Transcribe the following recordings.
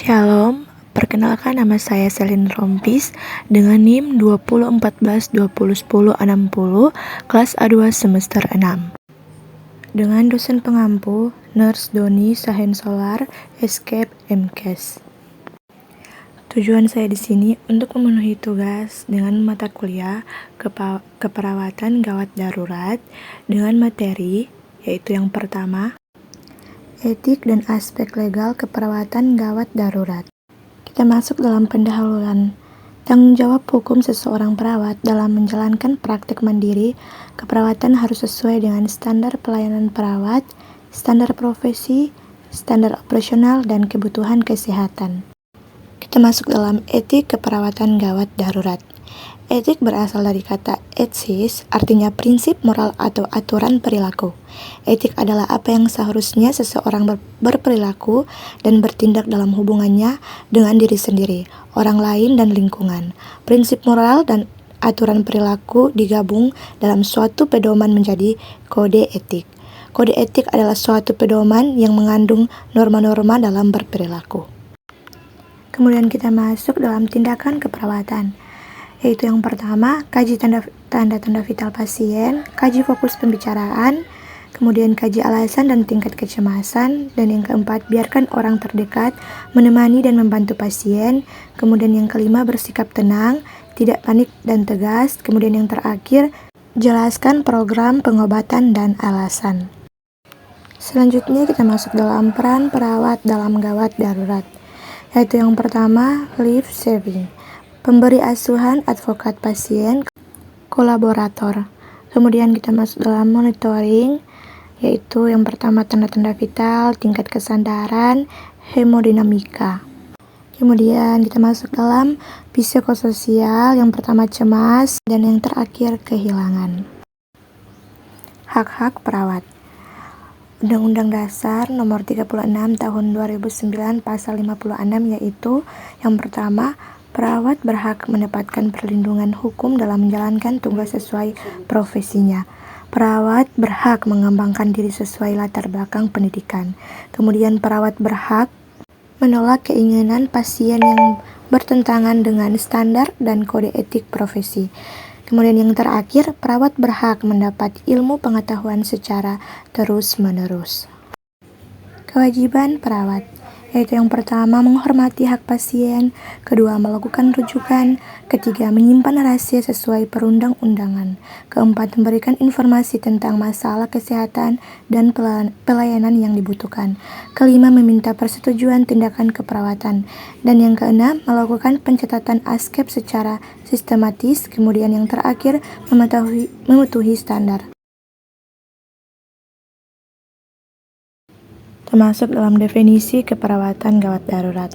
Shalom, perkenalkan nama saya Selin Rompis dengan NIM 2014-2010-60, kelas A2 semester 6. Dengan dosen pengampu, Nurse Doni Sahensolar, Escape MKes. Tujuan saya di sini untuk memenuhi tugas dengan mata kuliah keperawatan gawat darurat dengan materi, yaitu yang pertama, etik dan aspek legal keperawatan gawat darurat. Kita masuk dalam pendahuluan. Tanggung jawab hukum seseorang perawat dalam menjalankan praktek mandiri keperawatan harus sesuai dengan standar pelayanan perawat, standar profesi, standar operasional, dan kebutuhan kesehatan. Kita masuk dalam etik keperawatan gawat darurat. Etik berasal dari kata etsis, artinya prinsip moral atau aturan perilaku. Etik adalah apa yang seharusnya seseorang berperilaku dan bertindak dalam hubungannya dengan diri sendiri, orang lain, dan lingkungan. Prinsip moral dan aturan perilaku digabung dalam suatu pedoman menjadi kode etik. Kode etik adalah suatu pedoman yang mengandung norma-norma dalam berperilaku. Kemudian kita masuk dalam tindakan keperawatan, yaitu yang pertama, kaji tanda-tanda vital pasien, kaji fokus pembicaraan, kemudian kaji alasan dan tingkat kecemasan, dan yang keempat, biarkan orang terdekat menemani dan membantu pasien, kemudian yang kelima, bersikap tenang, tidak panik dan tegas, kemudian yang terakhir, jelaskan program pengobatan dan alasan. Selanjutnya kita masuk dalam peran perawat dalam gawat darurat, yaitu yang pertama, life saving. Pemberi asuhan, advokat pasien, kolaborator. Kemudian kita masuk dalam monitoring, yaitu yang pertama tanda-tanda vital, tingkat kesadaran, hemodinamika. Kemudian kita masuk dalam psikososial, yang pertama cemas, dan yang terakhir kehilangan. Hak-hak perawat. Undang-Undang Dasar Nomor 36 Tahun 2009 Pasal 56, yaitu yang pertama, perawat berhak mendapatkan perlindungan hukum dalam menjalankan tugas sesuai profesinya. Perawat berhak mengembangkan diri sesuai latar belakang pendidikan. Kemudian perawat berhak menolak keinginan pasien yang bertentangan dengan standar dan kode etik profesi. Kemudian yang terakhir, perawat berhak mendapat ilmu pengetahuan secara terus-menerus. Kewajiban perawat, yaitu yang pertama, menghormati hak pasien, kedua, melakukan rujukan, ketiga, menyimpan rahasia sesuai perundang-undangan, keempat, memberikan informasi tentang masalah kesehatan dan pelayanan yang dibutuhkan, kelima, meminta persetujuan tindakan keperawatan, dan yang keenam, melakukan pencatatan askep secara sistematis, kemudian yang terakhir, mematuhi standar. Termasuk dalam definisi keperawatan gawat darurat.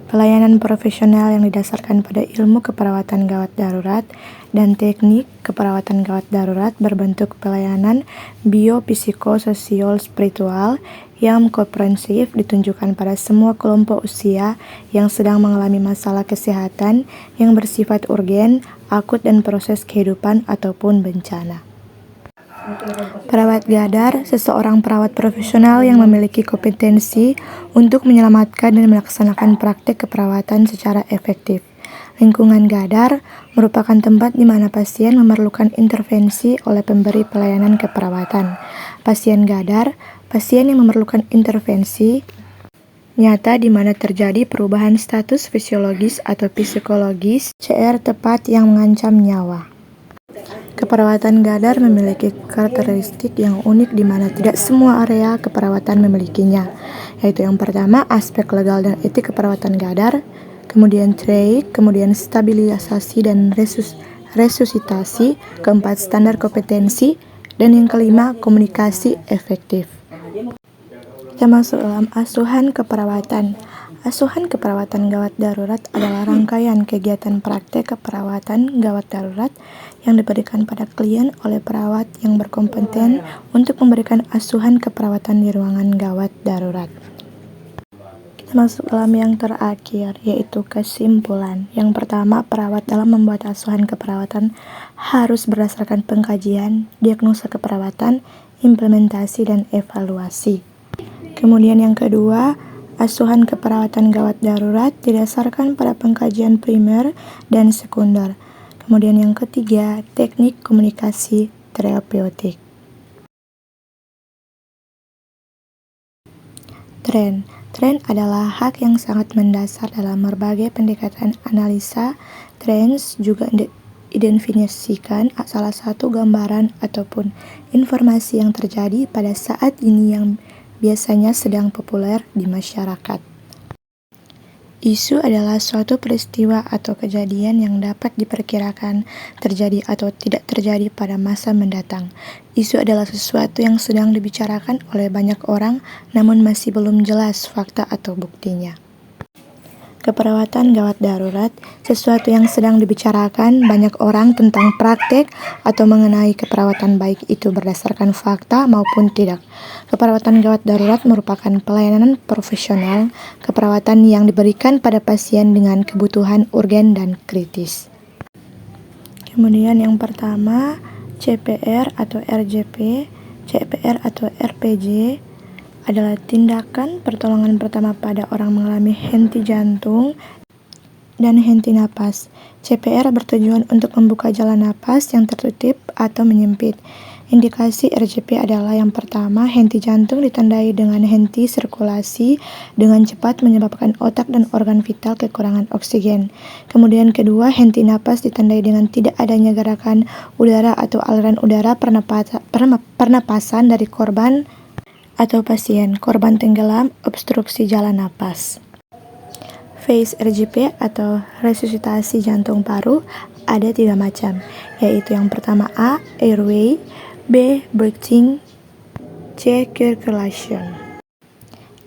Pelayanan profesional yang didasarkan pada ilmu keperawatan gawat darurat dan teknik keperawatan gawat darurat berbentuk pelayanan biopsikososial spiritual yang komprehensif ditunjukkan pada semua kelompok usia yang sedang mengalami masalah kesehatan yang bersifat urgen, akut, dan proses kehidupan ataupun bencana. Perawat gadar, seseorang perawat profesional yang memiliki kompetensi untuk menyelamatkan dan melaksanakan praktek keperawatan secara efektif. Lingkungan gadar merupakan tempat di mana pasien memerlukan intervensi oleh pemberi pelayanan keperawatan. Pasien gadar, pasien yang memerlukan intervensi nyata di mana terjadi perubahan status fisiologis atau psikologis CR tepat yang mengancam nyawa. Keperawatan gadar memiliki karakteristik yang unik di mana tidak semua area keperawatan memilikinya, yaitu yang pertama, aspek legal dan etik keperawatan gadar, kemudian traik, kemudian stabilisasi dan resusitasi, keempat, standar kompetensi, dan yang kelima, komunikasi efektif. Kita masuk dalam asuhan keperawatan. Asuhan keperawatan gawat darurat adalah rangkaian kegiatan praktek keperawatan gawat darurat yang diberikan pada klien oleh perawat yang berkompeten untuk memberikan asuhan keperawatan di ruangan gawat darurat. Kita masuk dalam yang terakhir, yaitu kesimpulan. Yang pertama, perawat dalam membuat asuhan keperawatan harus berdasarkan pengkajian, diagnosa keperawatan, implementasi, dan evaluasi. Kemudian yang kedua, asuhan keperawatan gawat darurat didasarkan pada pengkajian primer dan sekunder. Kemudian yang ketiga, teknik komunikasi terapeutik. Tren adalah hak yang sangat mendasar dalam berbagai pendekatan analisa. Trends juga didefinisikan salah satu gambaran ataupun informasi yang terjadi pada saat ini yang biasanya sedang populer di masyarakat. Isu adalah suatu peristiwa atau kejadian yang dapat diperkirakan terjadi atau tidak terjadi pada masa mendatang. Isu adalah sesuatu yang sedang dibicarakan oleh banyak orang, namun masih belum jelas fakta atau buktinya. Keperawatan gawat darurat, sesuatu yang sedang dibicarakan banyak orang tentang praktek atau mengenai keperawatan baik itu berdasarkan fakta maupun tidak. Keperawatan gawat darurat merupakan pelayanan profesional keperawatan yang diberikan pada pasien dengan kebutuhan urgen dan kritis. Kemudian yang pertama, CPR atau RJP. CPR atau RPJ adalah tindakan pertolongan pertama pada orang mengalami henti jantung dan henti napas. CPR bertujuan untuk membuka jalan napas yang tertutup atau menyempit. Indikasi RJP adalah yang pertama, henti jantung ditandai dengan henti sirkulasi dengan cepat menyebabkan otak dan organ vital kekurangan oksigen. Kemudian kedua, henti napas ditandai dengan tidak adanya gerakan udara atau aliran udara pernapasan dari korban atau pasien. Korban tenggelam, obstruksi jalan napas. Phase RJP atau resusitasi jantung paru ada 3 macam, yaitu yang pertama A. Airway, B. Breathing, C. Circulation.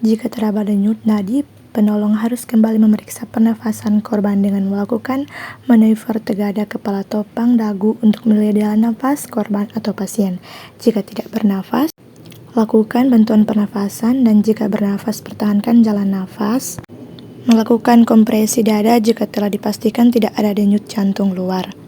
Jika teraba denyut nadi, penolong harus kembali memeriksa pernafasan korban dengan melakukan manuver tegada kepala topang dagu untuk melihat jalan nafas korban atau pasien. Jika tidak bernafas, lakukan bantuan pernafasan, dan jika bernafas pertahankan jalan nafas. Melakukan kompresi dada jika telah dipastikan tidak ada denyut jantung luar.